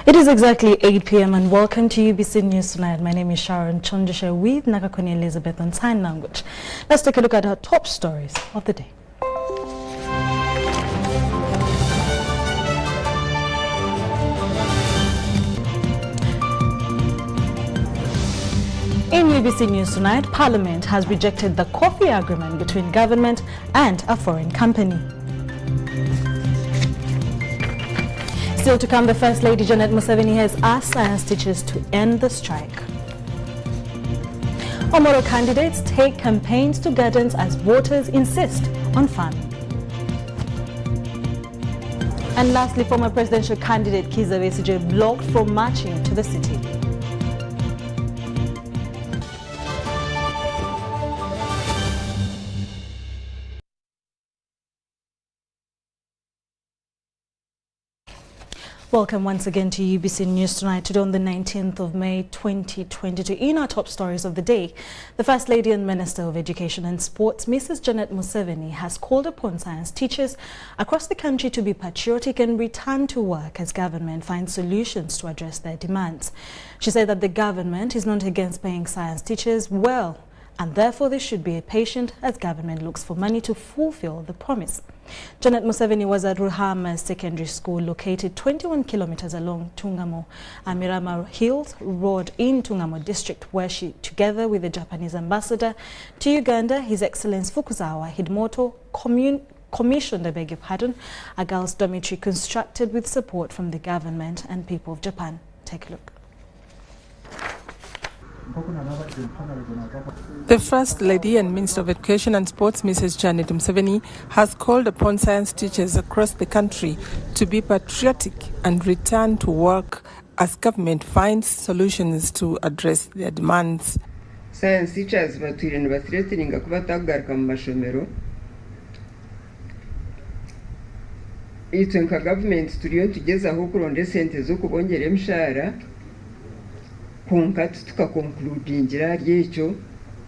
It is exactly 8 p.m. and welcome to UBC News Tonight. My name is Sharon Kyomugisha with Nakakoni Elizabeth on sign language. Let's take a look at our top stories of the day. In UBC News Tonight, Parliament has rejected the coffee agreement between government and a foreign company. Still to come, the First Lady Janet Museveni has asked science teachers to end the strike. Omoro candidates take campaigns to gardens as voters insist on farming. And lastly, former presidential candidate Kizza Besigye blocked from marching to the city. Welcome once again to UBC News Tonight. Today on the 19th of May 2022. In our top stories of the day, the First Lady and Minister of Education and Sports, Mrs. Janet Museveni, has called upon science teachers across the country to be patriotic and return to work as government finds solutions to address their demands. She said that the government is not against paying science teachers well, and therefore they should be patient as government looks for money to fulfill the promise. Janet Museveni was at Ruhama Secondary School, located 21 kilometers along Tungamo Mirama Hills Road in Tungamo District, where she, together with the Japanese ambassador to Uganda, His Excellency Fukuzawa Hidemoto, commissioned a girls' dormitory constructed with support from the government and people of Japan. Take a look. The First Lady and Minister of Education and Sports, Mrs. Janet Museveni, has called upon science teachers across the country to be patriotic and return to work as government finds solutions to address their demands. Science teachers batwirinde bathreateninga kuba tagaruka mu mashomero. Itwe nka government turiyo tugezaho kuronda sente zo kubongera emishahara.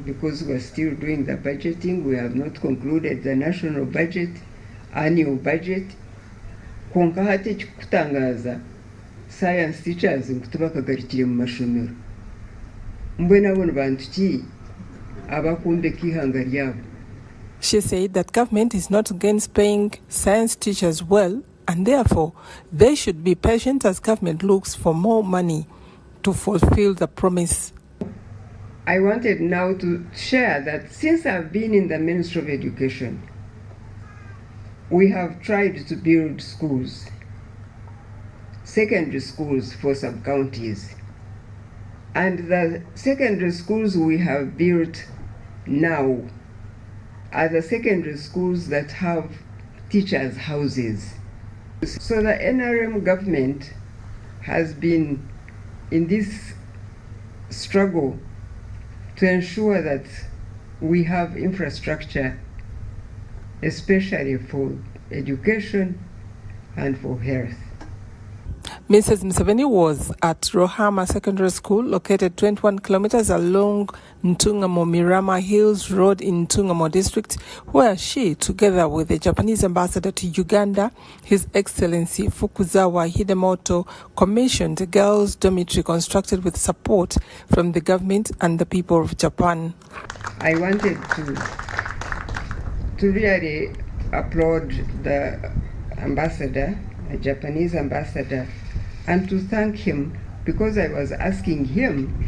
Because we are still doing the budgeting, we have not concluded the national budget, annual budget. Kutangaza science teachers nkutubakagarikire mu mashomero. Mbwe nabona bantu ki abakunde kihanga ryabo. She said that government is not against paying science teachers well, and therefore they should be patient as government looks for more money to fulfill the promise. I wanted now to share that since I've been in the Ministry of Education, we have tried to build schools, secondary schools for sub-counties. And the secondary schools we have built now are the secondary schools that have teachers' houses. So the NRM government has been in this struggle to ensure that we have infrastructure, especially for education and for health. Mrs. Museveni was at Ruhama Secondary School, located 21 kilometers along Ntungamo Mirama Hills Road in Ntungamo District, where she, together with the Japanese ambassador to Uganda, His Excellency Fukuzawa Hidemoto, commissioned a girls' dormitory constructed with support from the government and the people of Japan. I wanted to really applaud the ambassador, the Japanese ambassador, and to thank him because I was asking him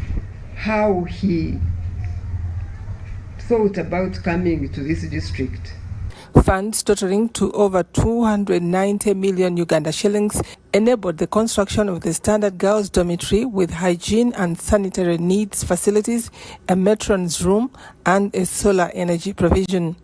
how he thought about coming to this district. Funds totaling to over 290 million Uganda shillings enabled the construction of the standard girls' dormitory with hygiene and sanitary needs facilities, a matron's room, and a solar energy provision.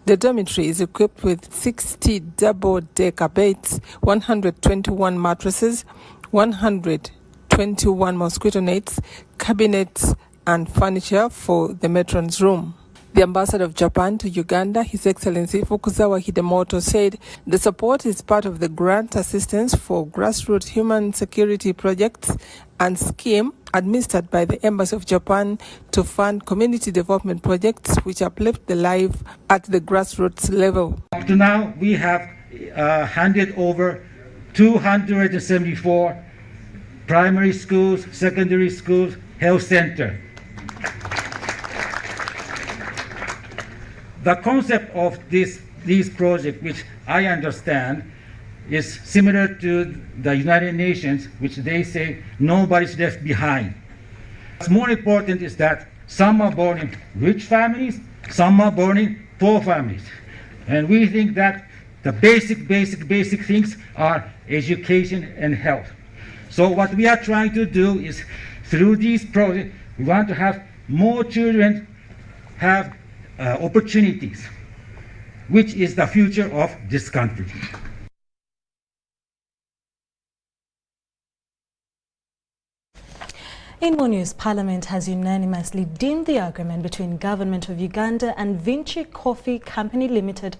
The dormitory is equipped with 60 double-decker beds, 121 mattresses, 121 mosquito nets, cabinets, and furniture for the matron's room. The ambassador of Japan to Uganda, His Excellency Fukuzawa Hidemoto, said the support is part of the grant assistance for grassroots human security projects and scheme administered by the Embassy of Japan to fund community development projects which uplift the life at the grassroots level. Up to now, we have handed over 274 primary schools, secondary schools, health center. The concept of these projects, which I understand, is similar to the United Nations, which they say nobody's left behind. What's more important is that some are born in rich families, some are born in poor families. And we think that the basic things are education and health. So what we are trying to do is, through these projects, we want to have more children have opportunities, which is the future of this country. In more news, Parliament has unanimously deemed the agreement between Government of Uganda and Vinci Coffee Company Limited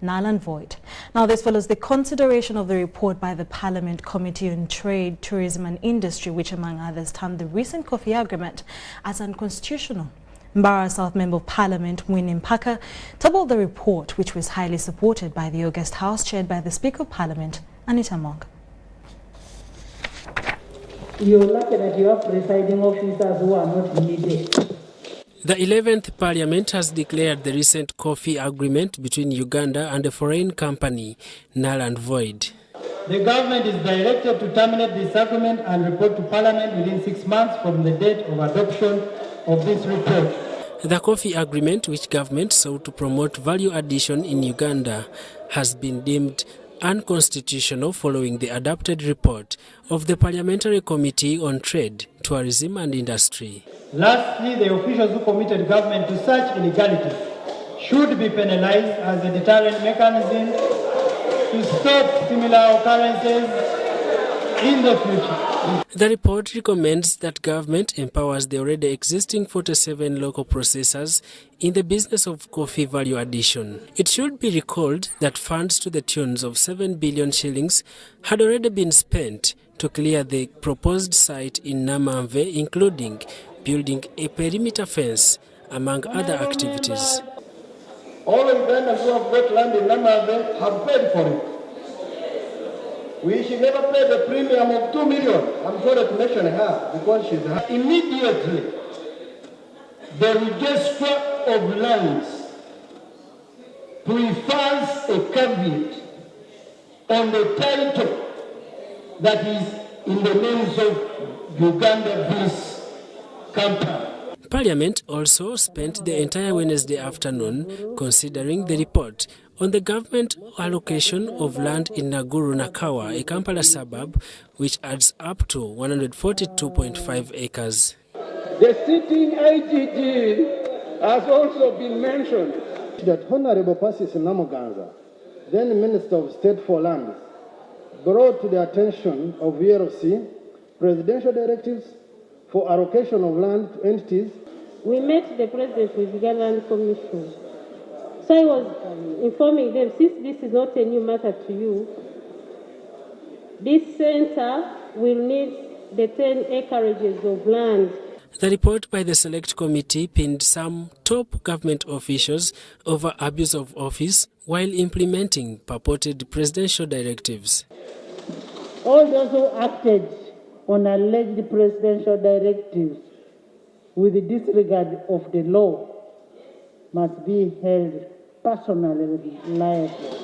null and void. Now, this follows the consideration of the report by the Parliament Committee on Trade, Tourism and Industry, which among others termed the recent coffee agreement as unconstitutional. Mbara South Member of Parliament Winnie Mpaka tabled the report, which was highly supported by the August House chaired by the Speaker of Parliament, Anita Mong. You're lucky that you have presiding officers who are not needed. The 11th Parliament has declared the recent coffee agreement between Uganda and a foreign company null and void. The government is directed to terminate this agreement and report to Parliament within 6 months from the date of adoption of this report. The coffee agreement, which government sought to promote value addition in Uganda, has been deemed unconstitutional following the adopted report of the Parliamentary Committee on Trade, Tourism and Industry. Lastly, the officials who committed government to such illegalities should be penalized as a deterrent mechanism to stop similar occurrences in the future. The report recommends that government empowers the already existing 47 local processors in the business of coffee value addition. It should be recalled that funds to the tunes of 7 billion shillings had already been spent to clear the proposed site in Namamve, including building a perimeter fence, among other activities. All Ugandans who have got land in Namamve have paid for it. We should never pay the premium of 2 million. I'm sorry to mention her because she's her. Immediately, the register of lands prefers a caveat on the title that is in the names of Uganda Bees Company. Parliament also spent the entire Wednesday afternoon considering the report on the government allocation of land in Naguru Nakawa, a Kampala suburb, which adds up to 142.5 acres. The sitting IGG has also been mentioned. That Honorable Persis Namuganza, then Minister of State for Lands, brought to the attention of URC presidential directives for allocation of land to entities. We met the President with the Land Commission. So I was informing them, since this is not a new matter to you, this center will need the 10 acreages of land. The report by the Select Committee pinned some top government officials over abuse of office while implementing purported presidential directives. All those who acted on alleged presidential directives with the disregard of the law must be held personally liable.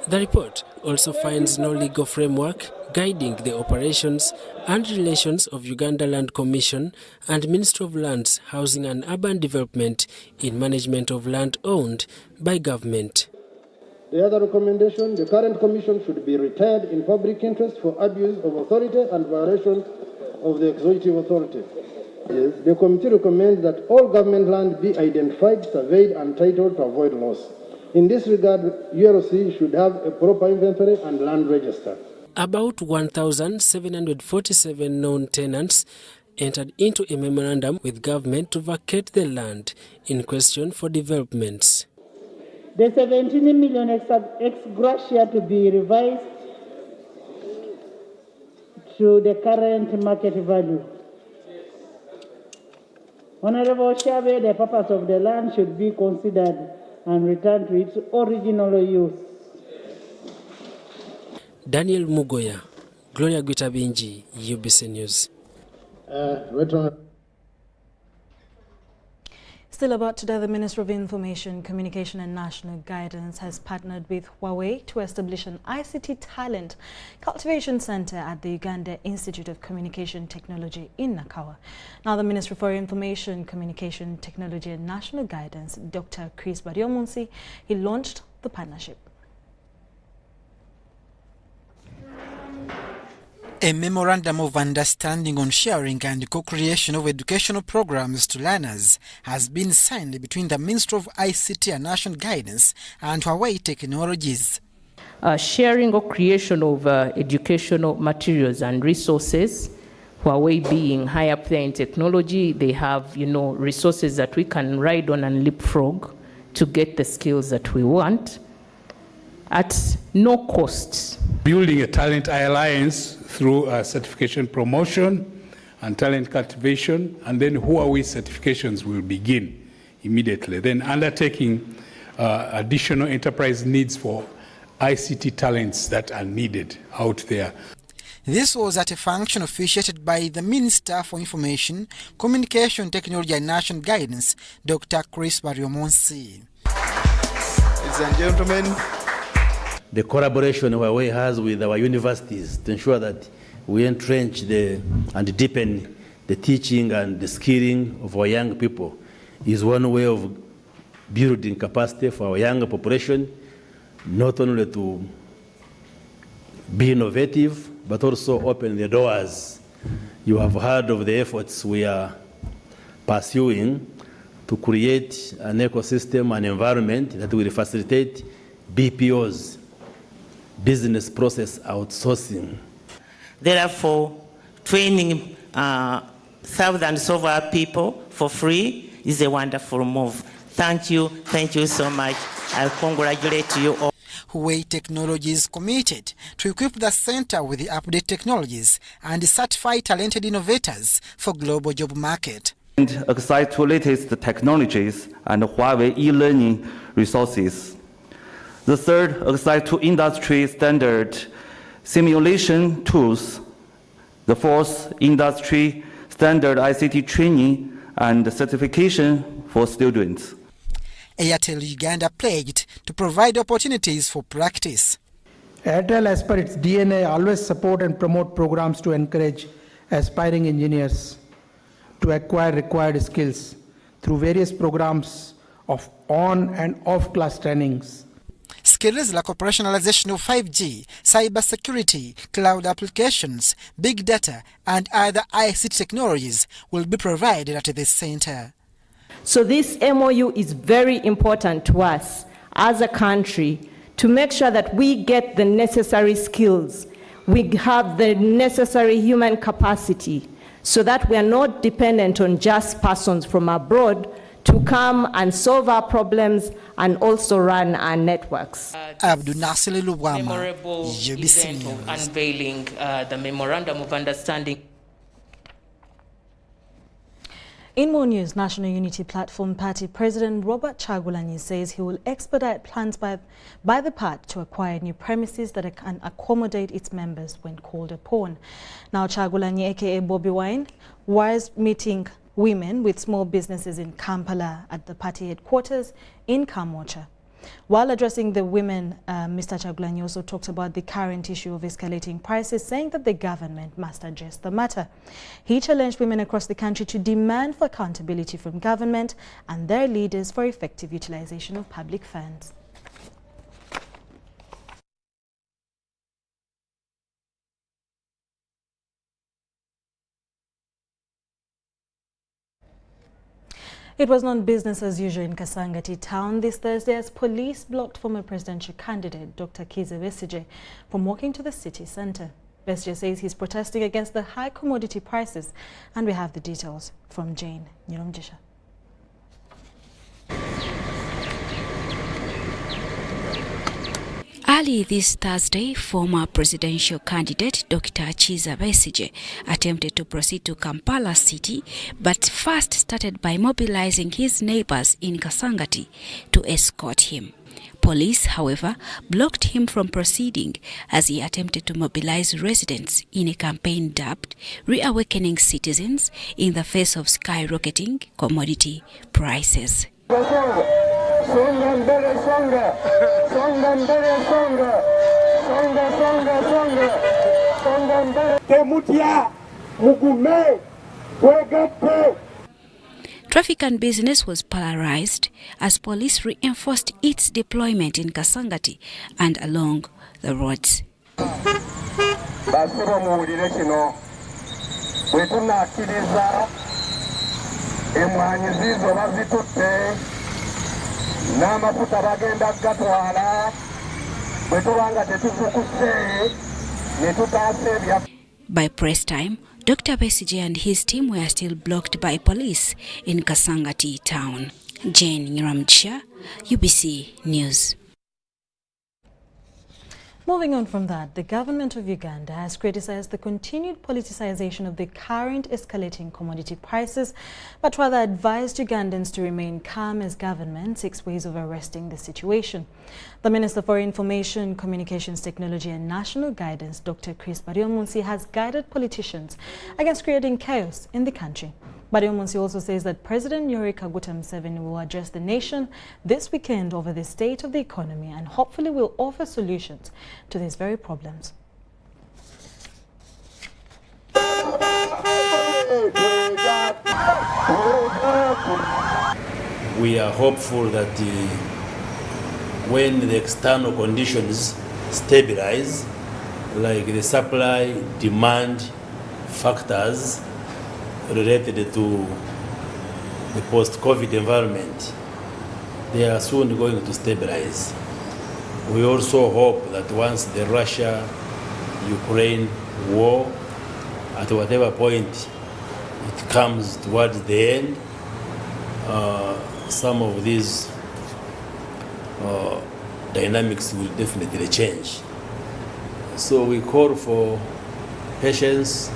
The report also finds no legal framework guiding the operations and relations of Uganda Land Commission and Ministry of Lands, Housing and Urban Development in management of land owned by government. The other recommendation, the current commission should be retired in public interest for abuse of authority and violation of the executive authority. Yes, the committee recommends that all government land be identified, surveyed and titled to avoid loss. In this regard, URC should have a proper inventory and land register. About 1,747 known tenants entered into a memorandum with government to vacate the land in question for developments. The 17 million ex gratia to be revised to the current market value. Honorable Shabe, the purpose of the land should be considered and returned to its original use. Daniel Mugoya, Gloria Gwitabinji, UBC News. Still about today, the Minister of Information, Communication and National Guidance has partnered with Huawei to establish an ICT talent cultivation center at the Uganda Institute of Communication Technology in Nakawa. Now, the Minister for Information, Communication Technology and National Guidance, Dr. Chris Baryomunsi, he launched the partnership. A memorandum of understanding on sharing and co-creation of educational programs to learners has been signed between the Ministry of ICT and National Guidance and Huawei Technologies. Sharing or creation of educational materials and resources. Huawei being high up there in technology, they have, resources that we can ride on and leapfrog to get the skills that we want at no cost. Building a talent alliance through certification promotion and talent cultivation, and then Huawei certifications will begin immediately. Then undertaking additional enterprise needs for ICT talents that are needed out there. This was at a function officiated by the Minister for Information, Communication Technology and National Guidance, Dr. Chris Baryomunsi. Ladies and gentlemen, the collaboration Huawei has with our universities to ensure that we entrench and deepen the teaching and the skilling of our young people is one way of building capacity for our younger population, not only to be innovative, but also open the doors. You have heard of the efforts we are pursuing to create an ecosystem, an environment that will facilitate BPOs, business process outsourcing. Therefore, training thousands of our people for free is a wonderful move. Thank you so much. I congratulate you all. Huawei Technology is committed to equip the center with the updated technologies and certify talented innovators for global job market. And access to latest technologies and Huawei e-learning resources. The third, access to industry standard simulation tools. The fourth, industry standard ICT training and certification for students. Airtel Uganda pledged to provide opportunities for practice. Airtel, as per its DNA, always support and promote programs to encourage aspiring engineers to acquire required skills through various programs of on and off class trainings. Skills like operationalization of 5G, cybersecurity, cloud applications, big data, and other ICT technologies will be provided at this center. So this MOU is very important to us as a country to make sure that we get the necessary skills, we have the necessary human capacity, so that we are not dependent on just persons from abroad to come and solve our problems and also run our networks. Abdul Nasir Luwama, memorable UBC event News. of unveiling the Memorandum of Understanding. In more news, National Unity Platform Party President Robert Kyagulanyi says he will expedite plans by the party to acquire new premises that can accommodate its members when called upon. Now, Kyagulanyi, aka Bobby Wine, was meeting women with small businesses in Kampala at the party headquarters in Kamwokya. While addressing the women, Mr. Kyagulanyi also talked about the current issue of escalating prices, saying that the government must address the matter. He challenged women across the country to demand for accountability from government and their leaders for effective utilization of public funds. It was not business as usual in Kasangati town this Thursday as police blocked former presidential candidate Dr. Kizza Besigye from walking to the city centre. Besigye says he's protesting against the high commodity prices, and we have the details from Jane Kyomugisha. Early this Thursday, former presidential candidate Dr. Kizza Besigye attempted to proceed to Kampala city, but first started by mobilizing his neighbors in Kasangati to escort him. Police, however, blocked him from proceeding as he attempted to mobilize residents in a campaign dubbed Reawakening Citizens in the face of skyrocketing commodity prices. Traffic and business was polarized as police reinforced its deployment in Kasangati and along the roads. By press time, Dr. Besigye and his team were still blocked by police in Kasangati town. Jane Nyiramcha, UBC News. Moving on from that, the government of Uganda has criticized the continued politicization of the current escalating commodity prices, but rather advised Ugandans to remain calm as government seeks ways of arresting the situation. The Minister for Information, Communications Technology and National Guidance, Dr. Chris Baryomunsi, has guided politicians against creating chaos in the country. Baryomunsi also says that President Yoweri Kaguta Museveni will address the nation this weekend over the state of the economy and hopefully will offer solutions to these very problems. We are hopeful that when the external conditions stabilize, like the supply, demand factors related to the post-COVID environment, they are soon going to stabilize. We also hope that once the Russia-Ukraine war, at whatever point it comes towards the end, some of these dynamics will definitely change. So we call for patience,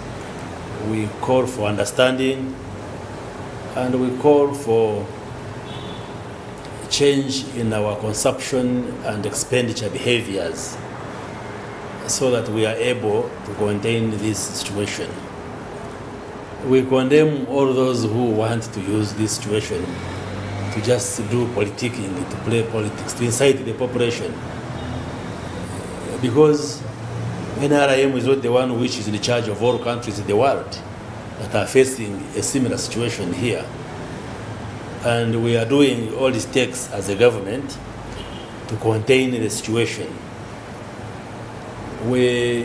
we call for understanding, and we call for change in our consumption and expenditure behaviors so that we are able to contain this situation. We condemn all those who want to use this situation to just do politicking, to play politics, to incite the population. Because NRM is not the one which is in charge of all countries in the world that are facing a similar situation here. And we are doing all it takes as a government to contain the situation. We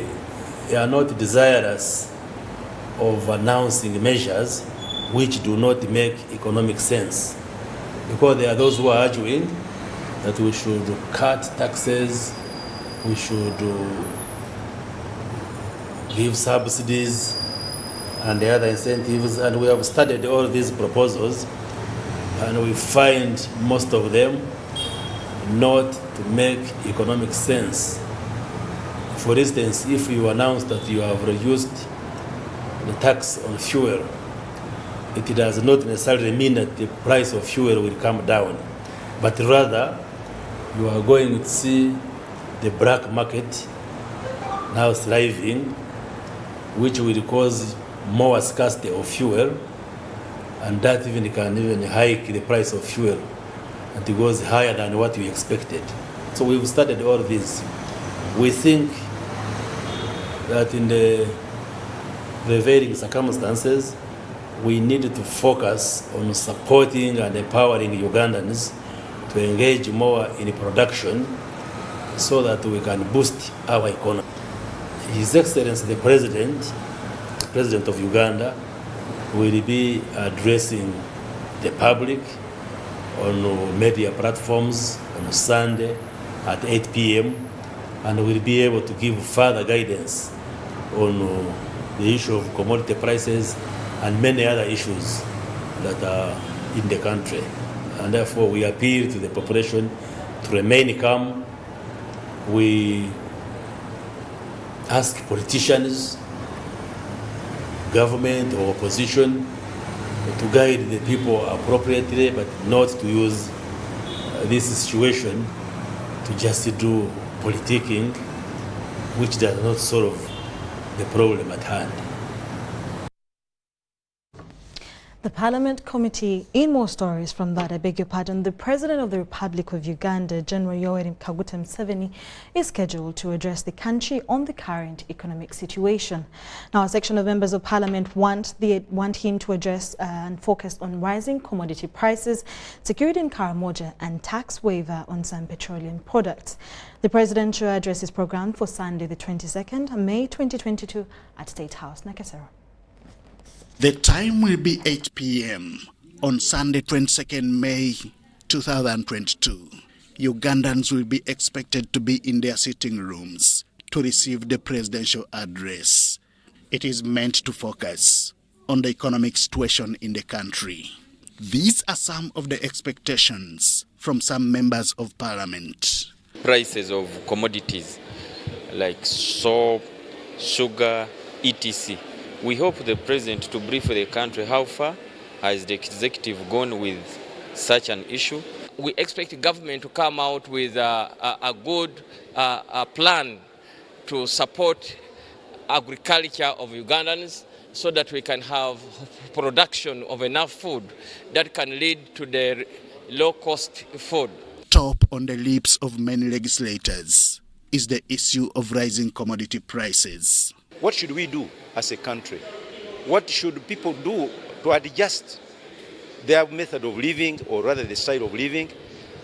are not desirous of announcing measures which do not make economic sense, because there are those who are arguing that we should cut taxes, we should give subsidies and the other incentives, and we have studied all these proposals and we find most of them not to make economic sense. For instance, if you announce that you have reduced the tax on fuel, it does not necessarily mean that the price of fuel will come down, but rather you are going to see the black market now thriving, which will cause more scarcity of fuel, and that even can hike the price of fuel and it goes higher than what we expected. So we've studied all this. We think that in the prevailing circumstances, we need to focus on supporting and empowering Ugandans to engage more in production so that we can boost our economy. His Excellency the President of Uganda, will be addressing the public on media platforms on Sunday at 8 p.m. and will be able to give further guidance on the issue of commodity prices and many other issues that are in the country. And therefore we appeal to the population to remain calm. We ask politicians, government or opposition, to guide the people appropriately, but not to use this situation to just do politicking, which does not solve the problem at hand. The Parliament Committee, in more stories from that, I beg your pardon, the President of the Republic of Uganda, General Yoweri Museveni, is scheduled to address the country on the current economic situation. Now, a section of members of Parliament want him to address and focus on rising commodity prices, security in Karamoja, and tax waiver on some petroleum products. The President should address his program for Sunday, the 22nd May 2022 at State House, Nakasero. The time will be 8 p.m. on Sunday, 22nd May 2022. Ugandans will be expected to be in their sitting rooms to receive the presidential address. It is meant to focus on the economic situation in the country. These are some of the expectations from some members of Parliament. Prices of commodities like soap, sugar, etc. We hope the President to brief the country how far has the executive gone with such an issue. We expect the government to come out with a good plan to support agriculture of Ugandans so that we can have production of enough food that can lead to the low-cost food. Top on the lips of many legislators is the issue of rising commodity prices. What should we do as a country? What should people do to adjust their method of living, or rather the style of living,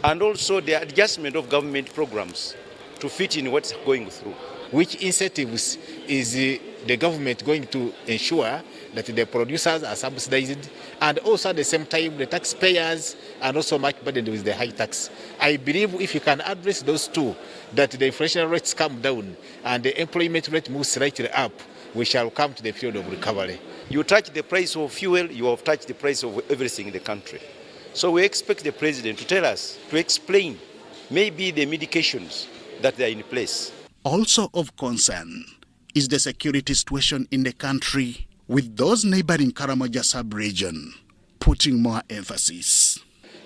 and also the adjustment of government programs to fit in what's going through? Which incentives is the government going to ensure that the producers are subsidized, and also at the same time the taxpayers are not so much burdened with the high tax? I believe if you can address those two, that the inflation rates come down and the employment rate moves slightly up, we shall come to the period of recovery. You touch the price of fuel, you have touched the price of everything in the country. So we expect the President to tell us, to explain maybe the medications that are in place. Also of concern is the security situation in the country, with those neighboring Karamoja sub-region putting more emphasis.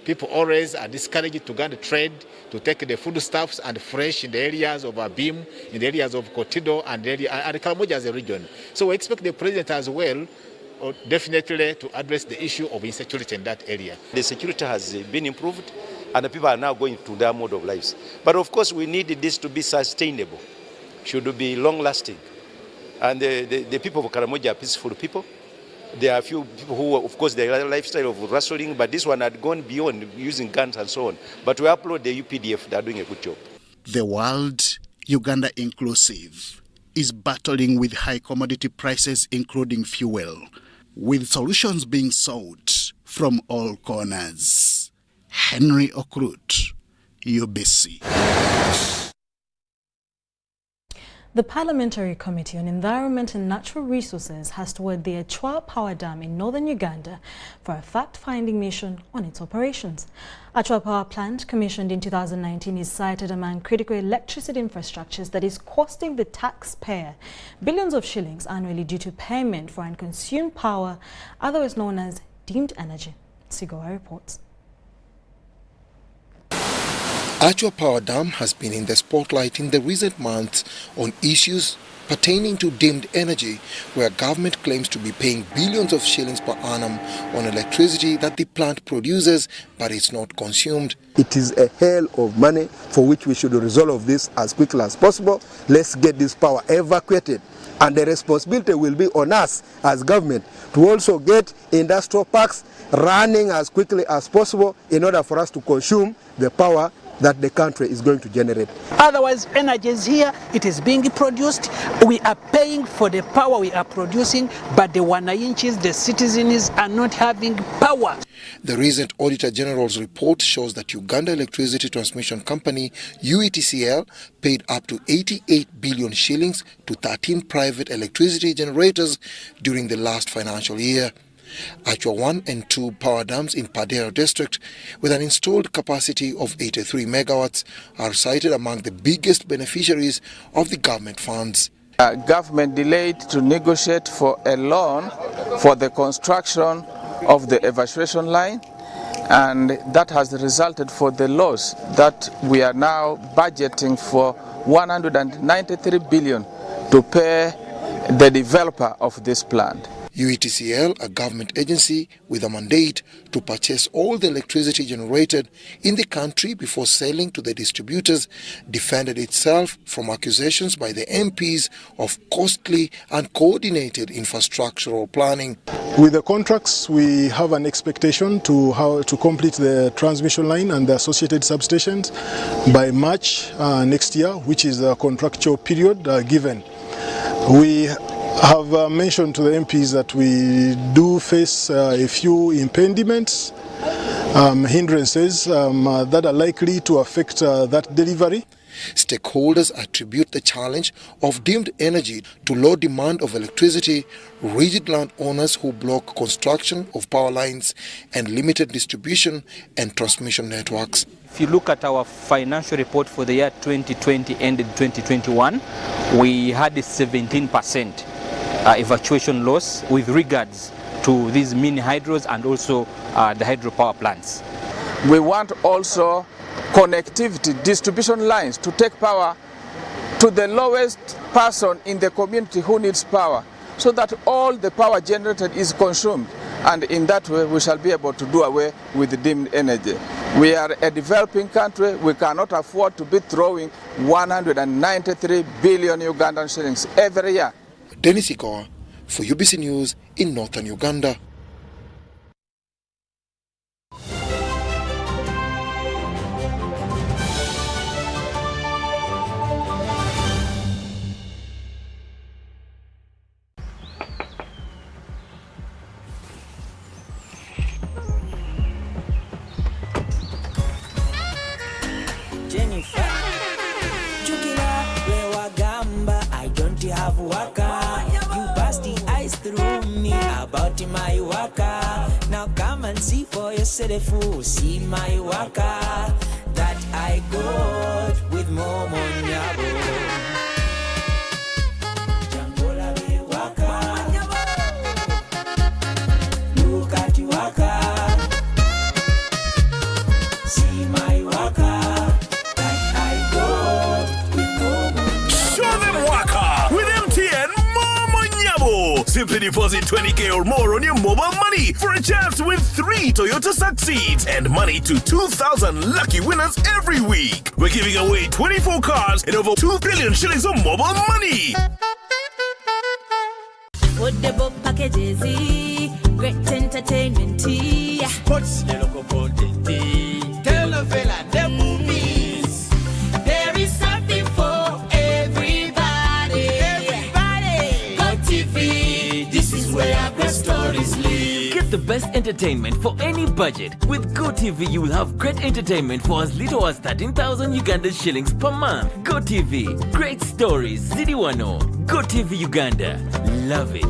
People always are discouraged to go and trade, to take the foodstuffs and fresh in the areas of Abim, in the areas of Kotido and Karamoja as a region. So we expect the President as well, definitely, to address the issue of insecurity in that area. The security has been improved and the people are now going to their mode of lives. But of course we need this to be sustainable, should be long-lasting. And the people of Karamoja are peaceful people. There are a few people who, of course, their lifestyle of rustling, but this one had gone beyond using guns and so on. But we applaud the UPDF, they are doing a good job. The world, Uganda inclusive, is battling with high commodity prices, including fuel, with solutions being sought from all corners. Henry Okrut, UBC. The Parliamentary Committee on Environment and Natural Resources has toured the Achua Power Dam in northern Uganda for a fact-finding mission on its operations. Achua Power Plant, commissioned in 2019, is cited among critical electricity infrastructures that is costing the taxpayer billions of shillings annually due to payment for unconsumed power, otherwise known as deemed energy. Sigoa reports. Achua Power Dam has been in the spotlight in the recent months on issues pertaining to deemed energy, where government claims to be paying billions of shillings per annum on electricity that the plant produces, but it's not consumed. It is a hell of money for which we should resolve this as quickly as possible. Let's get this power evacuated. And the responsibility will be on us as government to also get industrial parks running as quickly as possible in order for us to consume the power that the country is going to generate. Otherwise, energy is here, it is being produced, we are paying for the power we are producing, but the wananchis, the citizens are not having power. The recent Auditor General's report shows that Uganda Electricity Transmission Company, UETCL, paid up to 88 billion shillings to 13 private electricity generators during the last financial year. Achua 1 and 2 power dams in Padera district, with an installed capacity of 83 megawatts, are cited among the biggest beneficiaries of the government funds. Government delayed to negotiate for a loan for the construction of the evacuation line. and that has resulted for the loss that we are now budgeting for 193 billion to pay the developer of this plant. UETCL, a government agency with a mandate to purchase all the electricity generated in the country before selling to the distributors, defended itself from accusations by the MPs of costly and coordinated infrastructural planning. With the contracts, we have an expectation to complete the transmission line and the associated substations by March next year, which is the contractual period given. We have mentioned to the MPs that we do face a few impediments, hindrances that are likely to affect that delivery. Stakeholders attribute the challenge of dimmed energy to low demand of electricity, rigid landowners who block construction of power lines, and limited distribution and transmission networks. If you look at our financial report for the year 2020 ended 2021, we had a 17% evacuation loss with regards to these mini hydros and also the hydropower plants. We want also connectivity, distribution lines to take power to the lowest person in the community who needs power, so that all the power generated is consumed, and in that way we shall be able to do away with the dimmed energy. We are a developing country. We cannot afford to be throwing 193 billion Ugandan shillings every year. Dennis Ikoa for UBC News in northern Uganda. Jennifer, Jukila, Wagamba, I don't have waka. Through me about my waka. Now come and see for yourself, see my waka that I got with Momo Nyabo. Jangola be waka, look at you waka, see my waka that I got with Momo Nyabo. Show them waka with MTN Momo Nyabo. Simply deposit 20K or more on your mobile money for a chance to win 3 Toyota Succeeds and money to 2,000 lucky winners every week. We're giving away 24 cars and over 2 billion shillings of mobile money. Football packages, great entertainment, sports, the local content, telenovela, the movies. There is something for everybody. Everybody, Go TV. This is where great stories live. Get the best entertainment for any budget. With GoTV, you will have great entertainment for as little as 13,000 Uganda shillings per month. GoTV, great stories, Zidiwano. GoTV Uganda, love it.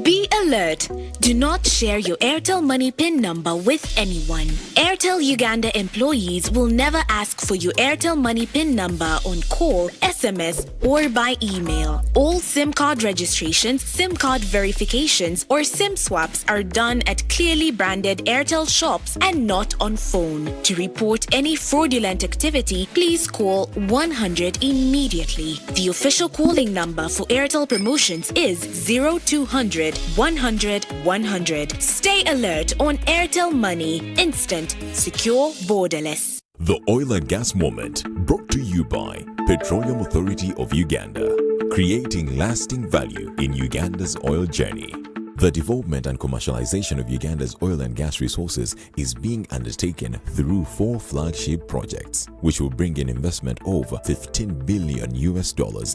Be alert. Do not share your Airtel Money PIN number with anyone. Airtel Uganda employees will never ask for your Airtel Money PIN number on call, SMS, or by email. All SIM card registrations, SIM card verifications, or SIM swaps are done at clearly branded Airtel shops and not on phone. To report any fraudulent activity, please call 100 immediately. The official calling number for Airtel promotions is 0200 100 100. Stay alert on Airtel Money. Instant, secure, borderless. The Oil and Gas Moment, brought to you by Petroleum Authority of Uganda, creating lasting value in Uganda's oil journey. The development and commercialization of Uganda's oil and gas resources is being undertaken through 4 flagship projects, which will bring in investment over $15 billion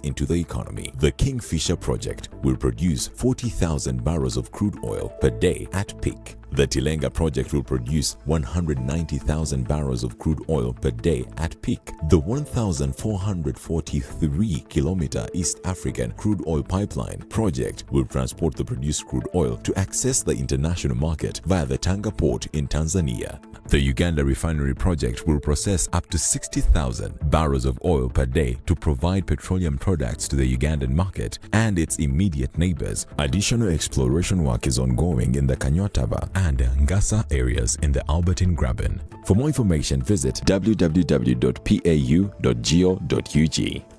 into the economy. The Kingfisher project will produce 40,000 barrels of crude oil per day at peak. The Tilenga project will produce 190,000 barrels of crude oil per day at peak. The 1,443-kilometer East African crude oil pipeline project will transport the produced crude oil to access the international market via the Tanga port in Tanzania. The Uganda refinery project will process up to 60,000 barrels of oil per day to provide petroleum products to the Ugandan market and its immediate neighbors. Additional exploration work is ongoing in the Kanyotaba and Ngasa areas in the Albertine Graben. For more information, visit www.pau.go.ug.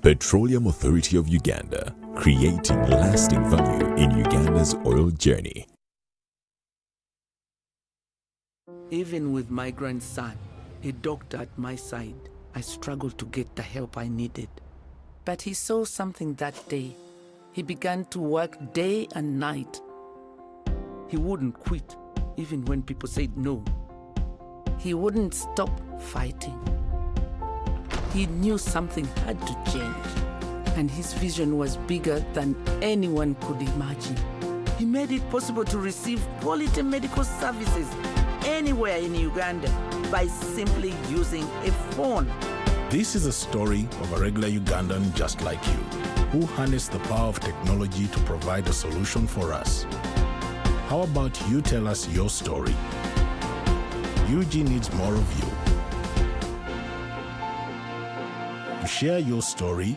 Petroleum Authority of Uganda, creating lasting value in Uganda's oil journey. Even with my grandson, a doctor at my side, I struggled to get the help I needed. But he saw something that day. He began to work day and night. He wouldn't quit, even when people said no. He wouldn't stop fighting. He knew something had to change, and his vision was bigger than anyone could imagine. He made it possible to receive quality medical services anywhere in Uganda by simply using a phone. This is a story of a regular Ugandan just like you, who harnessed the power of technology to provide a solution for us. How about you tell us your story? UG needs more of you. To share your story,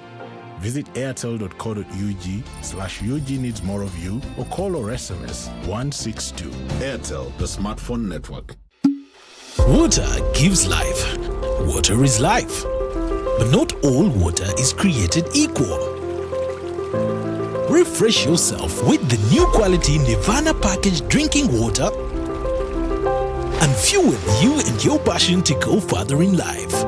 visit airtel.co.ug/UG needs more of you or call or SMS 162. Airtel, the smartphone network. Water gives life. Water is life. But not all water is created equal. Refresh yourself with the new quality Nirvana packaged drinking water and fuel you and your passion to go further in life.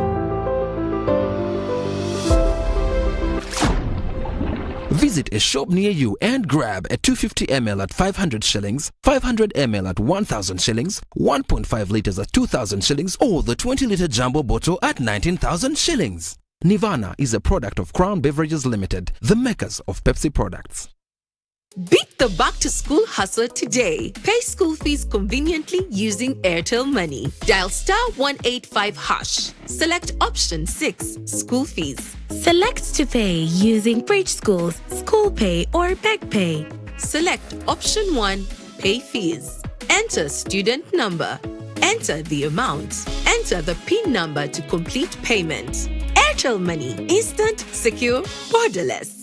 Visit a shop near you and grab a 250 ml at 500 shillings, 500 ml at 1,000 shillings, 1.5 liters at 2,000 shillings, or the 20-liter jumbo bottle at 19,000 shillings. Nirvana is a product of Crown Beverages Limited, the makers of Pepsi products. Beat the back-to-school hustle today. Pay school fees conveniently using Airtel Money. Dial *185#. Select option 6, school fees. Select to pay using Bridge Schools, School Pay or Beg Pay. Select option 1, pay fees. Enter student number. Enter the amount. Enter the PIN number to complete payment. Airtel Money. Instant, secure, borderless.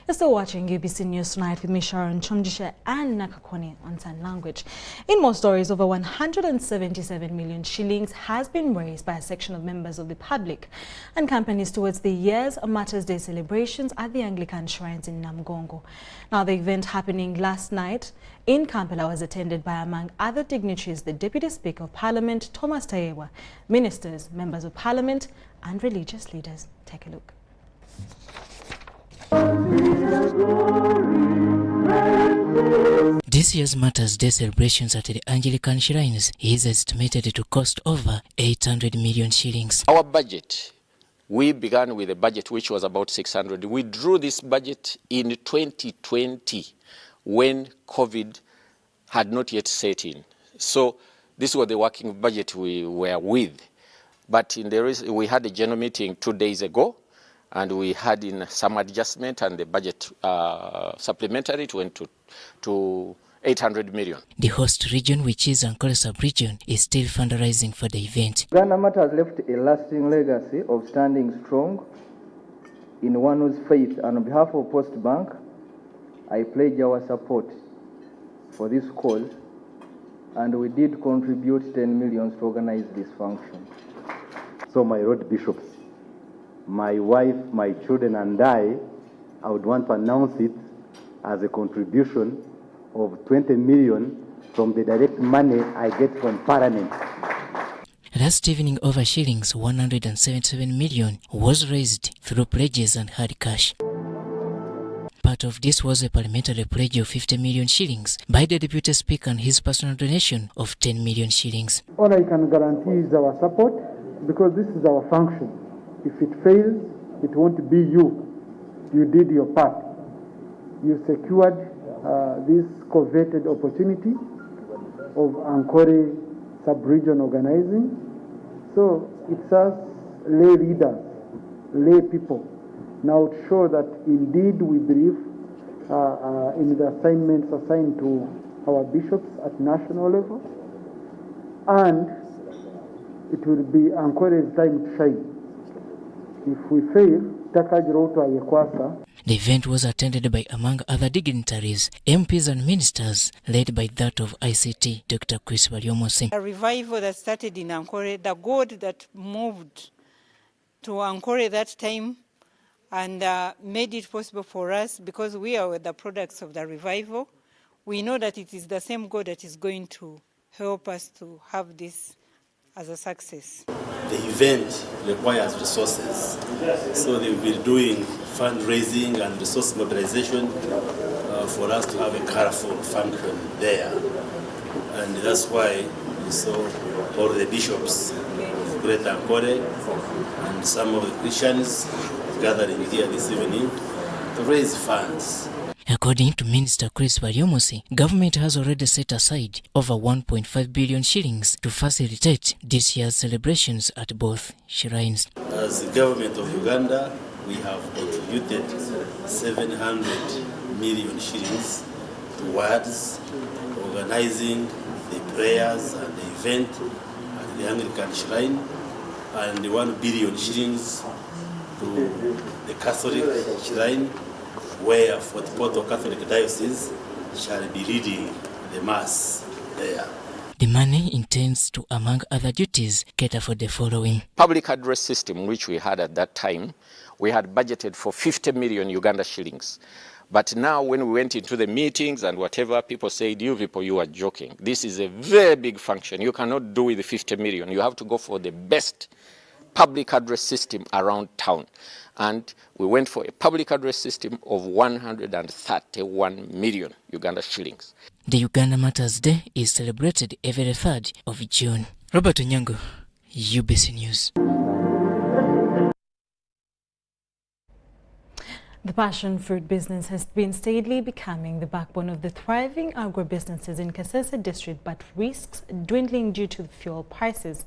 You're still watching UBC News Tonight with me, Sharon Kyomugisha and Nakakoni on Sign Language. In more stories, over 177 million shillings has been raised by a section of members of the public and companies towards the Year's Martyrs' Day celebrations at the Anglican shrines in Namgongo. Now, the event happening last night in Kampala was attended by, among other dignitaries, the Deputy Speaker of Parliament, Thomas Tayewa, ministers, members of Parliament and religious leaders. Take a look. This year's Martyrs' Day celebrations at the Anglican shrines is estimated to cost over 800 million shillings. Our budget, we began with a budget which was about 600. We drew this budget in 2020 when COVID had not yet set in. So this was the working budget we were with. But we had a general meeting 2 days ago, and we had in some adjustment, and the budget supplementary went to 800 million. The host region, which is Ankole sub-region, is still fundraising for the event. Uganda Martyrs left a lasting legacy of standing strong in one's faith, and on behalf of Post Bank, I pledge our support for this cause, and we did contribute 10 million to organize this function. So my Lord Bishops, my wife, my children and I would want to announce it as a contribution of 20 million from the direct money I get from Parliament. Last evening, over shillings 177 million was raised through pledges and hard cash. Part of this was a parliamentary pledge of 50 million shillings by the Deputy Speaker and his personal donation of 10 million shillings. All I can guarantee is our support, because this is our function. If it fails, it won't be you. You did your part. You secured this coveted opportunity of Ankole sub-region organizing. So it's us lay leaders, lay people, now to show that indeed we believe in the assignments assigned to our bishops at national level, and it will be Ankore's time to shine. If we fail, Takajiro Yekwasa. The event was attended by, among other dignitaries, MPs and ministers, led by that of ICT, Dr. Chris Baryomosi. A revival that started in Ankore, the God that moved to Ankore that time and made it possible for us, because we are the products of the revival. We know that it is the same God that is going to help us to have this as a success. The event requires resources, so they will be doing fundraising and resource mobilization for us to have a colorful function there. And that's why we saw all the bishops of Greater Ankore and some of the Christians gathering here this evening to raise funds. According to Minister Chris Baryomosi, government has already set aside over 1.5 billion shillings to facilitate this year's celebrations at both shrines. As the government of Uganda, we have contributed 700 million shillings towards organizing the prayers and the event at the Anglican Shrine, and 1 billion shillings to the Catholic Shrine, where Fort Portal Catholic Diocese shall be leading the Mass there. The money intends to, among other duties, cater for the following. Public address system, which we had at that time, we had budgeted for 50 million Uganda shillings. But now when we went into the meetings and whatever, people said, you people, you are joking. This is a very big function. You cannot do with 50 million. You have to go for the best public address system around town. And we went for a public address system of 131 million Uganda shillings. The Uganda Matters Day is celebrated every 3rd of June. Robert Onyango, UBC News. The passion fruit business has been steadily becoming the backbone of the thriving agro-businesses in Kasese district, but risks dwindling due to the fuel prices.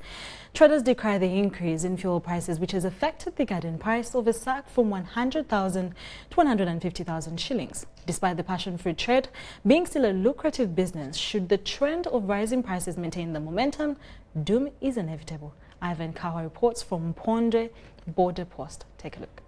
Traders decry the increase in fuel prices, which has affected the garden price of a sack from 100,000 to 150,000 shillings. Despite the passion fruit trade being still a lucrative business, should the trend of rising prices maintain the momentum, doom is inevitable. Ivan Kawa reports from Ponde Border Post. Take a look.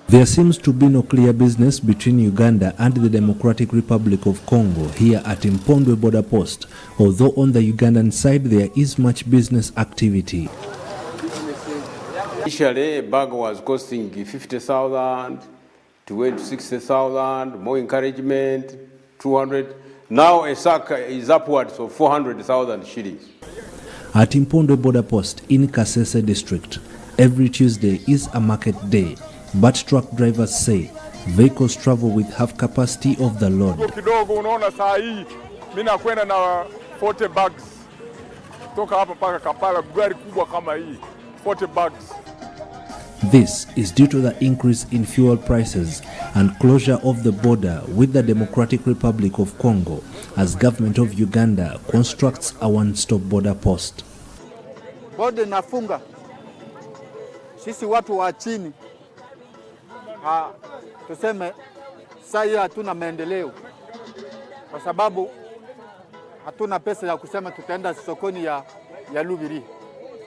There seems to be no clear business between Uganda and the Democratic Republic of Congo here at Mpondwe border post, although on the Ugandan side there is much business activity. Initially, a bag was costing 50,000 to 60,000, more encouragement, 200. Now a sack is upwards of 400,000 shillings. At Mpondwe border post in Kasese district, every Tuesday is a market day, but truck drivers say vehicles travel with half capacity of the load. Kidogo unaona saa hii mimi nakwenda na 40 bags kutoka hapa mpaka Kampala, gari kubwa kama hii 40 bags. This is due to the increase in fuel prices and closure of the border with the Democratic Republic of Congo as government of Uganda constructs a one-stop border post. Bode nafunga. Sisi watu wa chini. Tuseme sasa hatuna maendeleo. Kwa sababu hatuna pesa ya kusema tutaenda sokoni ya Lubiri.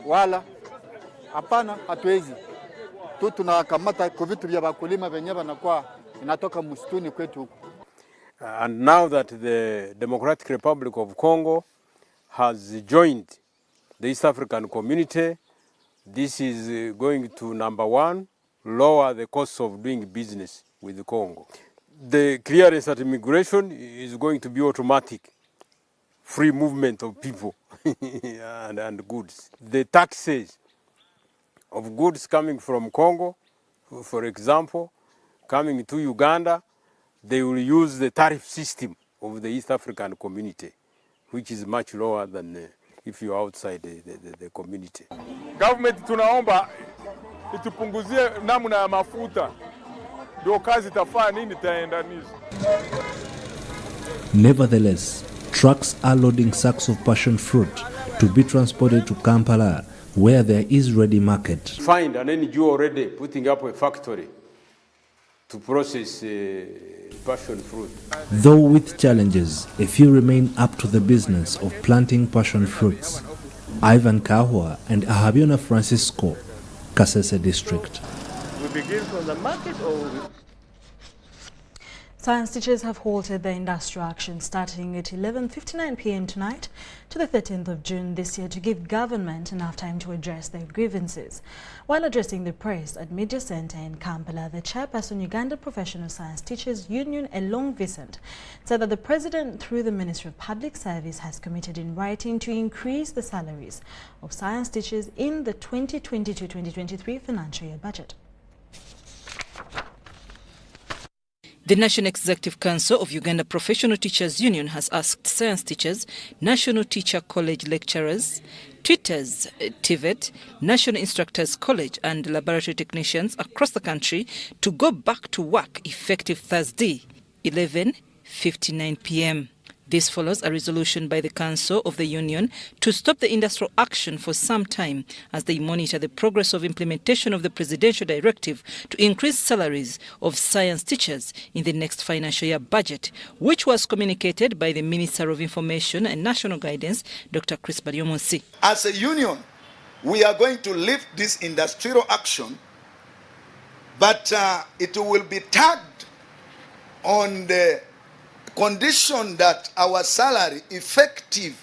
Wala hapana, hatuwezi. Tu tunakamata kwa vitu vya wakulima wenyewe wanakuwa inatoka msituni kwetu huko. And now that the Democratic Republic of Congo has joined the East African community, this is going to, number one, lower the cost of doing business with the Congo. The clearance at immigration is going to be automatic, free movement of people and goods. The taxes of goods coming from Congo, for example, coming to Uganda, they will use the tariff system of the East African community, which is much lower than if you're outside the community. Government tunaomba itupunguzie namna ya mafuta. Ndio kazi tafanya nini taendanisha. Nevertheless, trucks are loading sacks of passion fruit to be transported to Kampala, where there is ready market. Find an NGO already putting up a factory to process passion fruit. Though with challenges, a few remain up to the business of planting passion fruits. Ivan Kahwa and Ahabiona Francisco, Kasese District. We begin from the market or... Science teachers have halted their industrial action starting at 11:59 p.m. tonight to the 13th of June this year to give government enough time to address their grievances. While addressing the press at Media Center in Kampala, the chairperson Uganda Professional Science Teachers Union, Elong Vincent, said that the president, through the Ministry of Public Service, has committed in writing to increase the salaries of science teachers in the 2022-2023 financial year budget. The National Executive Council of Uganda Professional Teachers Union has asked science teachers, National Teacher College lecturers, tutors, TVET, National Instructors College and laboratory technicians across the country to go back to work effective Thursday, 11:59 p.m. This follows a resolution by the Council of the Union to stop the industrial action for some time as they monitor the progress of implementation of the presidential directive to increase salaries of science teachers in the next financial year budget, which was communicated by the Minister of Information and National Guidance, Dr. Chris Baryomonsi. As a union, we are going to lift this industrial action, but it will be tagged on the condition that our salary effective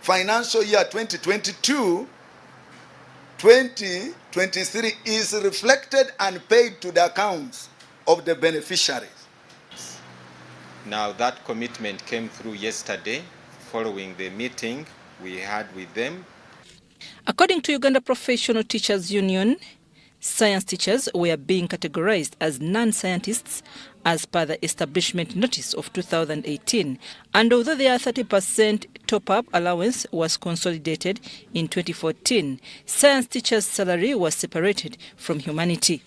financial year 2022-2023 is reflected and paid to the accounts of the beneficiaries. Now that commitment came through yesterday following the meeting we had with them. According to Uganda Professional Teachers Union, science teachers were being categorized as non-scientists as per the establishment notice of 2018, and although their 30% top-up allowance was consolidated in 2014, science teachers' salary was separated from humanity.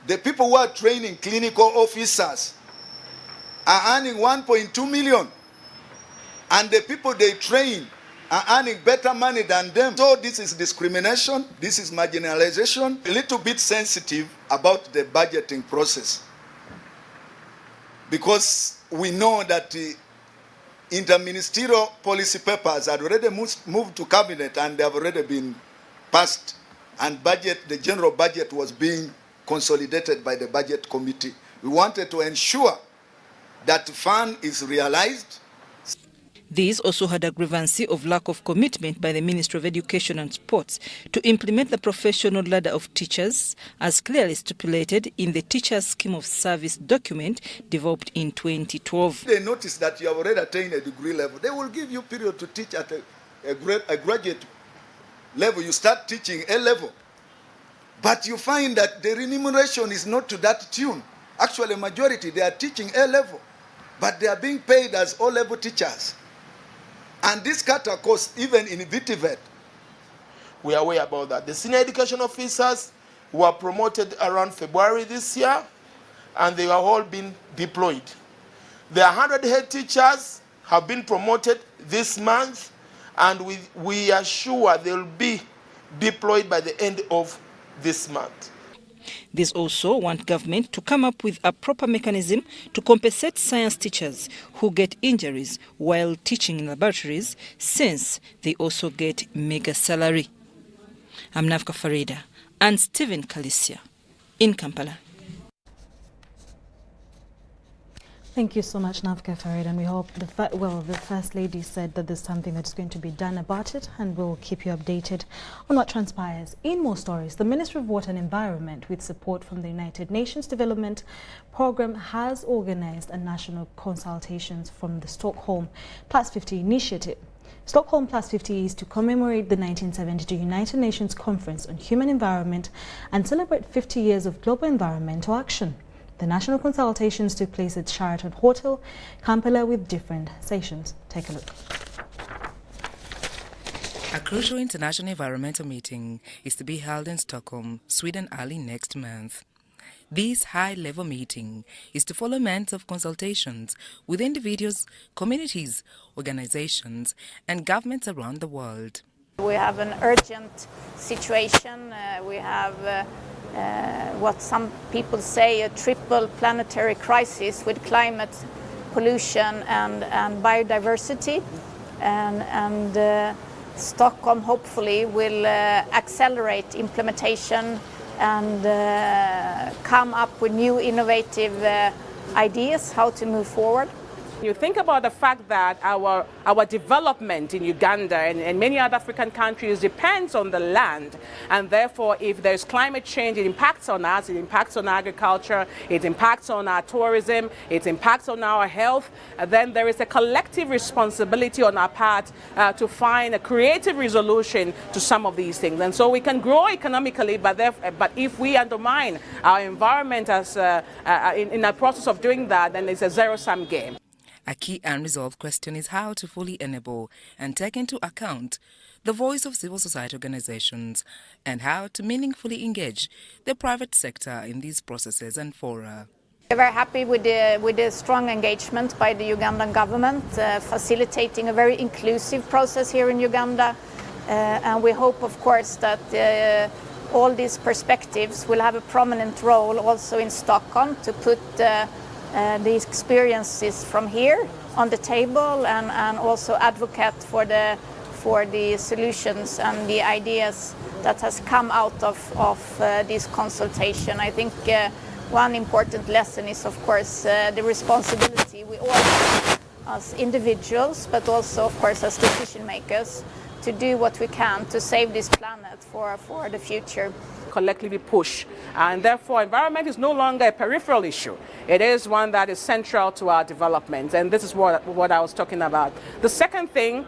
The people who are training clinical officers are earning 1.2 million, and the people they train are earning better money than them. So this is discrimination, this is marginalization. A little bit sensitive about the budgeting process, because we know that the interministerial policy papers had already moved to cabinet and they have already been passed, and the general budget was being consolidated by the budget committee. We wanted to ensure that fund is realized. These also had a grievance of lack of commitment by the Ministry of Education and Sports to implement the professional ladder of teachers as clearly stipulated in the Teachers Scheme of Service document developed in 2012. They notice that you have already attained a degree level. They will give you a period to teach at a graduate level. You start teaching A level. But you find that the remuneration is not to that tune. Actually, majority, they are teaching A level, but they are being paid as O level teachers. And this cut across even in VTVET. We are aware about that. The senior education officers were promoted around February this year, and they have all been deployed. The 100 head teachers have been promoted this month, and we are sure they will be deployed by the end of this month. These also want government to come up with a proper mechanism to compensate science teachers who get injuries while teaching in laboratories, since they also get mega salary. I'm Navka Farida and Stephen Kalisia in Kampala. Thank you so much, Navka Farid, and we hope the First Lady said that there's something that's going to be done about it, and we'll keep you updated on what transpires. In more stories, the Ministry of Water and Environment, with support from the United Nations Development Programme, has organized a national consultations from the Stockholm Plus 50 initiative. Stockholm Plus 50 is to commemorate the 1972 United Nations Conference on Human Environment and celebrate 50 years of global environmental action. The national consultations took place at Sheraton Hotel, Kampala, with different sessions. Take a look. A crucial international environmental meeting is to be held in Stockholm, Sweden early next month. This high-level meeting is to follow months of consultations with individuals, communities, organizations, and governments around the world. We have an urgent situation. We have what some people say a triple planetary crisis with climate, pollution and biodiversity, and Stockholm hopefully will accelerate implementation and come up with new innovative ideas how to move forward. You think about the fact that our development in Uganda and many other African countries depends on the land, and therefore if there's climate change, it impacts on us, it impacts on agriculture, it impacts on our tourism, it impacts on our health. Then there is a collective responsibility on our part to find a creative resolution to some of these things. And so we can grow economically, but if we undermine our environment as in the process of doing that, then it's a zero-sum game. A key unresolved question is how to fully enable and take into account the voice of civil society organizations and how to meaningfully engage the private sector in these processes and fora. We're very happy with the strong engagement by the Ugandan government, facilitating a very inclusive process here in Uganda. And we hope, of course, that all these perspectives will have a prominent role also in Stockholm to put the experiences from here on the table and also advocate for the solutions and the ideas that has come out of this consultation. I think one important lesson is, of course, the responsibility we all have as individuals, but also, of course, as decision makers, to do what we can to save this planet for the future. Collectively push, and therefore environment is no longer a peripheral issue. It is one that is central to our development, and this is what I was talking about. The second thing,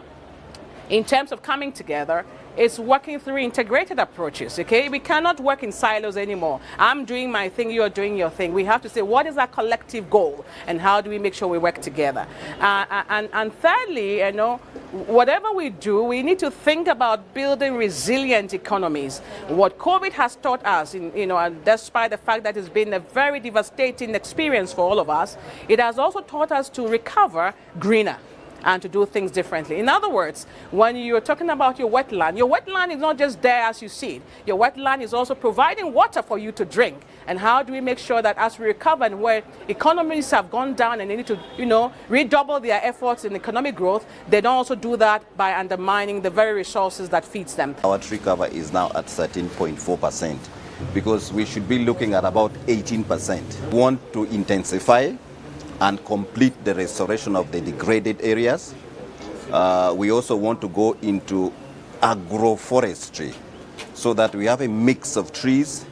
in terms of coming together, is working through integrated approaches, okay? We cannot work in silos anymore. I'm doing my thing, you're doing your thing. We have to say, what is our collective goal, and how do we make sure we work together? And thirdly, you know, whatever we do, we need to think about building resilient economies. What COVID has taught us, and despite the fact that it's been a very devastating experience for all of us, it has also taught us to recover greener and to do things differently. In other words, when you're talking about your wetland is not just there as you see it. Your wetland is also providing water for you to drink. And how do we make sure that as we recover and where economies have gone down and they need to, redouble their efforts in economic growth, they don't also do that by undermining the very resources that feeds them. Our tree cover is now at 13.4% because we should be looking at about 18%. We want to intensify and complete the restoration of the degraded areas. We also want to go into agroforestry so that we have a mix of trees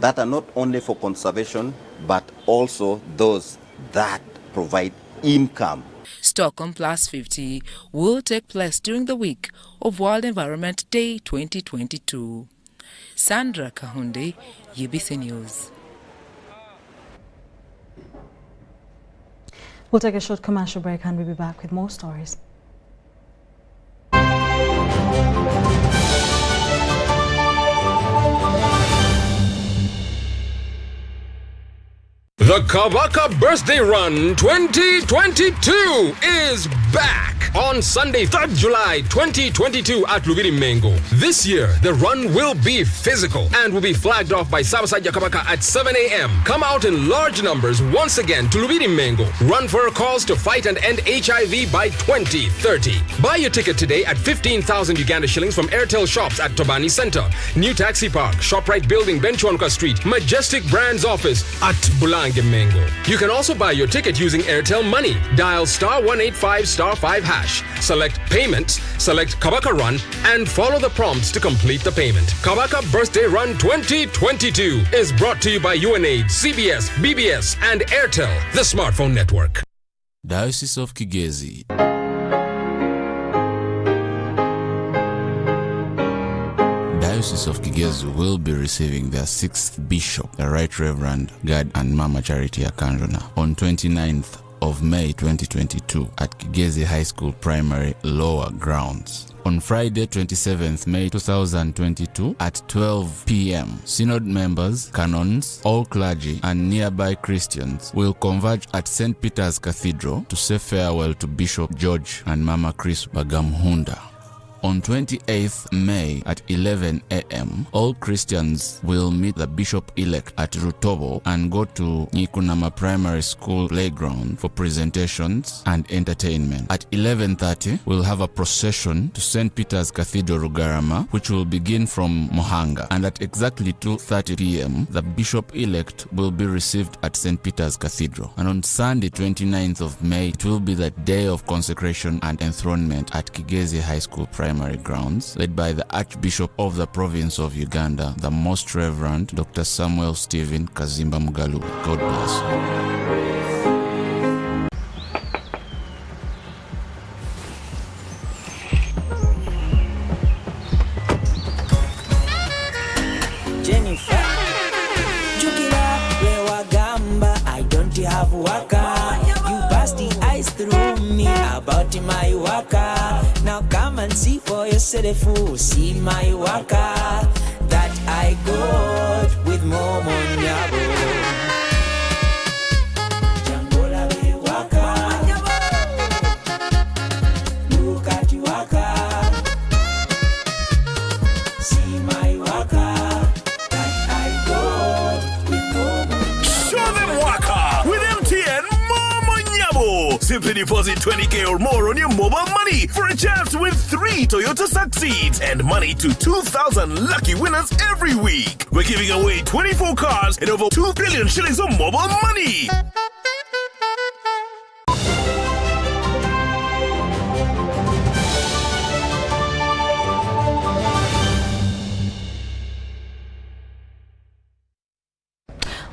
that are not only for conservation, but also those that provide income. Stockholm Plus 50 will take place during the week of World Environment Day 2022. Sandra Kahunde, UBC News. We'll take a short commercial break and we'll be back with more stories. The Kabaka Birthday Run 2022 is back on Sunday, 3rd July 2022 at Lubiri Mengo. This year, the run will be physical and will be flagged off by Sabasaja Kabaka at 7 a.m. Come out in large numbers once again to Lubiri Mengo. Run for a cause to fight and end HIV by 2030. Buy your ticket today at 15,000 Uganda shillings from Airtel shops at Tobani Center, New Taxi Park, ShopRite Building, Benchwanka Street, Majestic Brands Office at Bulange Mengo. You can also buy your ticket using Airtel Money. Dial *185*5#. Select Payments, select Kabaka Run, and follow the prompts to complete the payment. Kabaka Birthday Run 2022 is brought to you by UNAIDS, CBS, BBS, and Airtel, the smartphone network. Diocese of Kigezi. Diocese of Kigezi will be receiving their 6th bishop, the Right Reverend God and Mama Charity Akanjona, on 29th of May 2022 at Kigezi High School Primary Lower Grounds. On Friday 27th May 2022 at 12 p.m., Synod members, canons, all clergy and nearby Christians will converge at St. Peter's Cathedral to say farewell to Bishop George and Mama Chris Bagamhunda. On 28th May at 11 a.m., all Christians will meet the bishop-elect at Rutobo and go to Nyikunama Primary School playground for presentations and entertainment. At 11:30, we'll have a procession to St. Peter's Cathedral Rugarama, which will begin from Mohanga. And at exactly 2:30 p.m., the bishop-elect will be received at St. Peter's Cathedral. And on Sunday, 29th of May, it will be the day of consecration and enthronement at Kigezi High School Primary Grounds, led by the Archbishop of the province of Uganda, the Most Reverend Dr. Samuel Stephen Kazimba Mugalu. God bless you. Have waka, you passed the ice through me about my waka. Now come and see for yourself, see my waka that I got with Momo Nyabo. Look at you waka, see my waka that I got with Momo Nyabo. Show them waka with MTN Momo Nyabo. Simply deposit 20K or more on your mobile money for a chance to win 3 Toyota Succeeds and money to 2,000 lucky winners every week. We're giving away 24 cars and over 2 billion shillings of mobile money.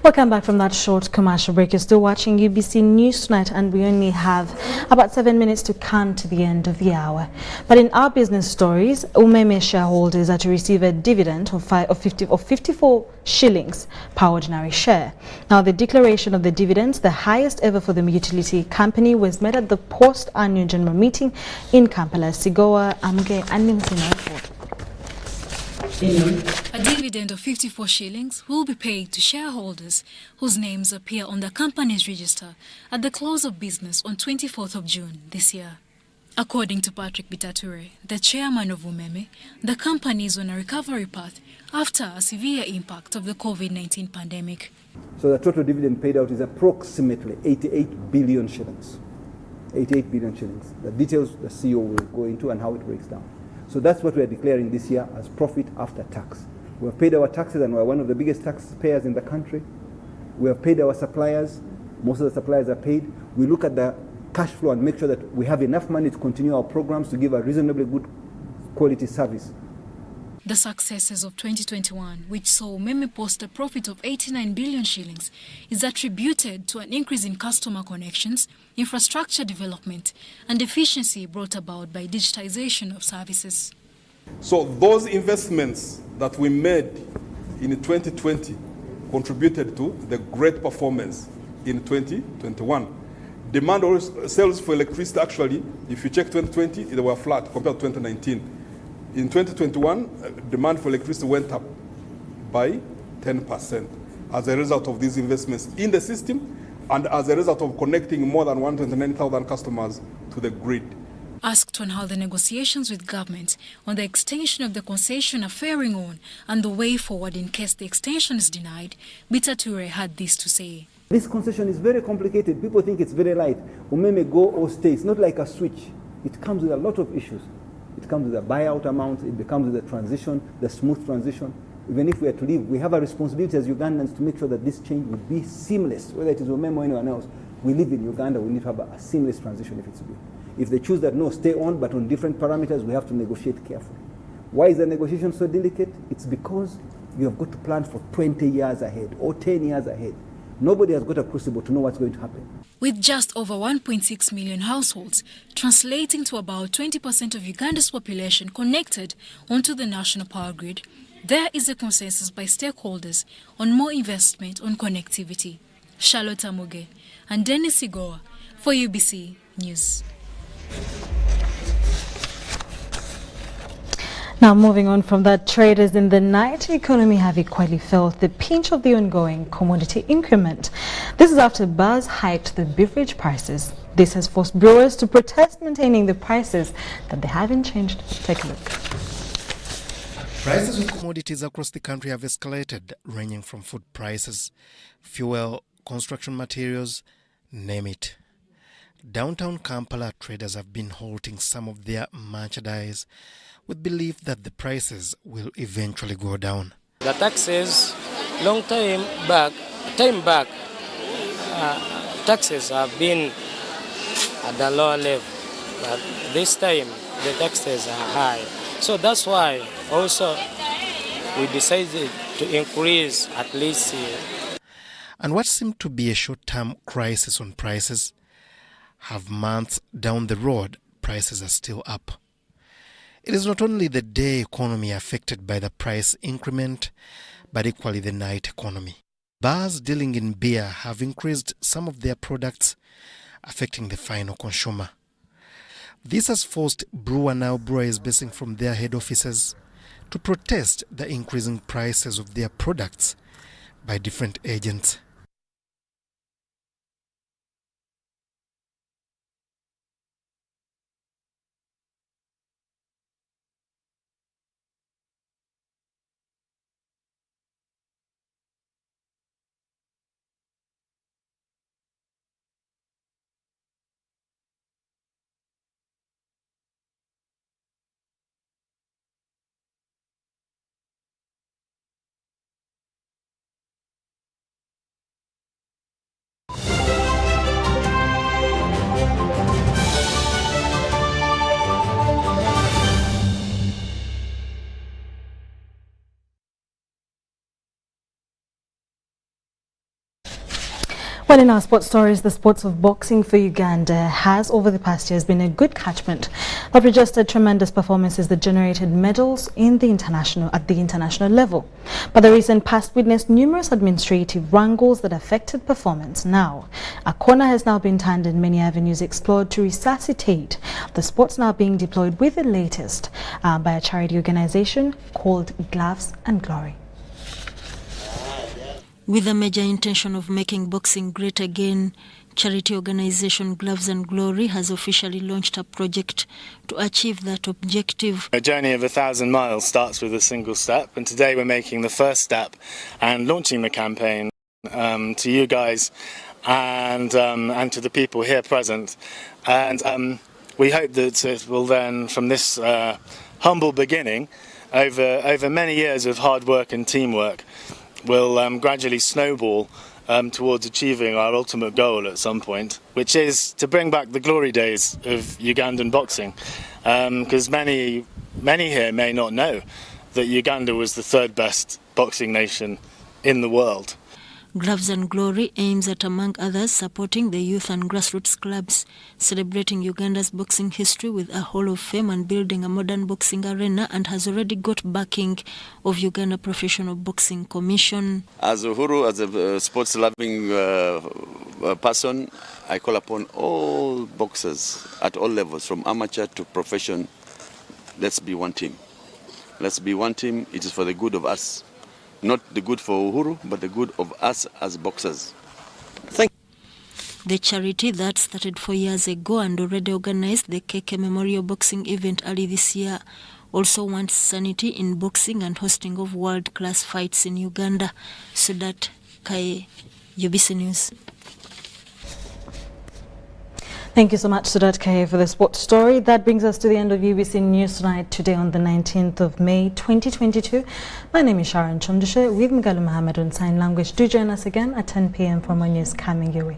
Welcome back from that short commercial break. You're still watching UBC News Tonight, and we only have about 7 minutes to come to the end of the hour. But in our business stories, Umeme shareholders are to receive a dividend of 54 shillings per ordinary share. Now, the declaration of the dividends, the highest ever for the utility company, was made at the post-annual general meeting in Kampala. Sigoa Amge and Nimsina report. A dividend of 54 shillings will be paid to shareholders whose names appear on the company's register at the close of business on 24th of June this year. According to Patrick Bitature, the chairman of Umeme, the company is on a recovery path after a severe impact of the COVID-19 pandemic. So the total dividend paid out is approximately 88 billion shillings. 88 billion shillings. The details the CEO will go into and how it breaks down. So that's what we are declaring this year as profit after tax. We have paid our taxes and we're one of the biggest taxpayers in the country. We have paid our suppliers. Most of the suppliers are paid. We look at the cash flow and make sure that we have enough money to continue our programs to give a reasonably good quality service. The successes of 2021, which saw Umeme post a profit of 89 billion shillings, is attributed to an increase in customer connections, infrastructure development, and efficiency brought about by digitization of services. So those investments that we made in 2020 contributed to the great performance in 2021. Demand or sales for electricity, actually, if you check 2020, they were flat compared to 2019. In 2021, demand for electricity went up by 10% as a result of these investments in the system and as a result of connecting more than 129,000 customers to the grid. Asked on how the negotiations with government on the extension of the concession are faring on and the way forward in case the extension is denied, Bitature had this to say. This concession is very complicated. People think it's very light. Umeme go or stay. It's not like a switch. It comes with a lot of issues. It comes with a buyout amount, it becomes with the transition, the smooth transition. Even if we are to leave, we have a responsibility as Ugandans to make sure that this change would be seamless, whether it is Umeme or anyone else. We live in Uganda, we need to have a seamless transition if it's to be. If they choose that, no, stay on, but on different parameters, we have to negotiate carefully. Why is the negotiation so delicate? It's because you have got to plan for 20 years ahead or 10 years ahead. Nobody has got a crucible to know what's going to happen. With just over 1.6 million households, translating to about 20% of Uganda's population connected onto the national power grid, there is a consensus by stakeholders on more investment on connectivity. Charlotte Amuge and Dennis Sigoa for UBC News. Now, moving on from that, traders in the night economy have equally felt the pinch of the ongoing commodity increment. This is after Buzz hiked the beverage prices. This has forced brewers to protest, maintaining the prices that they haven't changed. Take a look. Prices of commodities across the country have escalated, ranging from food prices, fuel, construction materials, name it. Downtown Kampala traders have been halting some of their merchandise with belief that the prices will eventually go down. The taxes, time back, taxes have been at the lower level, but this time the taxes are high. So that's why also we decided to increase at least. And what seemed to be a short-term crisis on prices, have months down the road, prices are still up. It is not only the day economy affected by the price increment, but equally the night economy. Bars dealing in beer have increased some of their products, affecting the final consumer. This has forced brewers basing from their head offices to protest the increasing prices of their products by different agents. Well, in our sports stories, the sports of boxing for Uganda has, over the past years, been a good catchment that registered tremendous performances that generated medals at the international level. But the recent past witnessed numerous administrative wrangles that affected performance. Now, a corner has now been turned and many avenues explored to resuscitate the sports, now being deployed with the latest by a charity organization called Gloves and Glory. With the major intention of making boxing great again, charity organization Gloves and Glory has officially launched a project to achieve that objective. A journey of 1,000 miles starts with a single step, and today we're making the first step and launching the campaign to you guys and to the people here present. And we hope that it will then, from this humble beginning, over many years of hard work and teamwork, will gradually snowball towards achieving our ultimate goal at some point, which is to bring back the glory days of Ugandan boxing. Because many here may not know that Uganda was the third best boxing nation in the world. Gloves and Glory aims at, among others, supporting the youth and grassroots clubs, celebrating Uganda's boxing history with a Hall of Fame and building a modern boxing arena, and has already got backing of Uganda Professional Boxing Commission. As Uhuru, as a sports-loving person, I call upon all boxers at all levels, from amateur to profession. Let's be one team. Let's be one team. It is for the good of us. Not the good for Uhuru, but the good of us as boxers. Thank you. The charity that started 4 years ago and already organized the KK Memorial Boxing event early this year also wants sanity in boxing and hosting of world-class fights in Uganda. Sudat Kaye, UBC News. Thank you so much, Sudat Kaye, for the sports story. That brings us to the end of UBC News Tonight today on the 19th of May 2022. My name is Sharon Kyomugisha with Mgalu Mohammed on Sign Language. Do join us again at 10 p.m. for more news coming your way.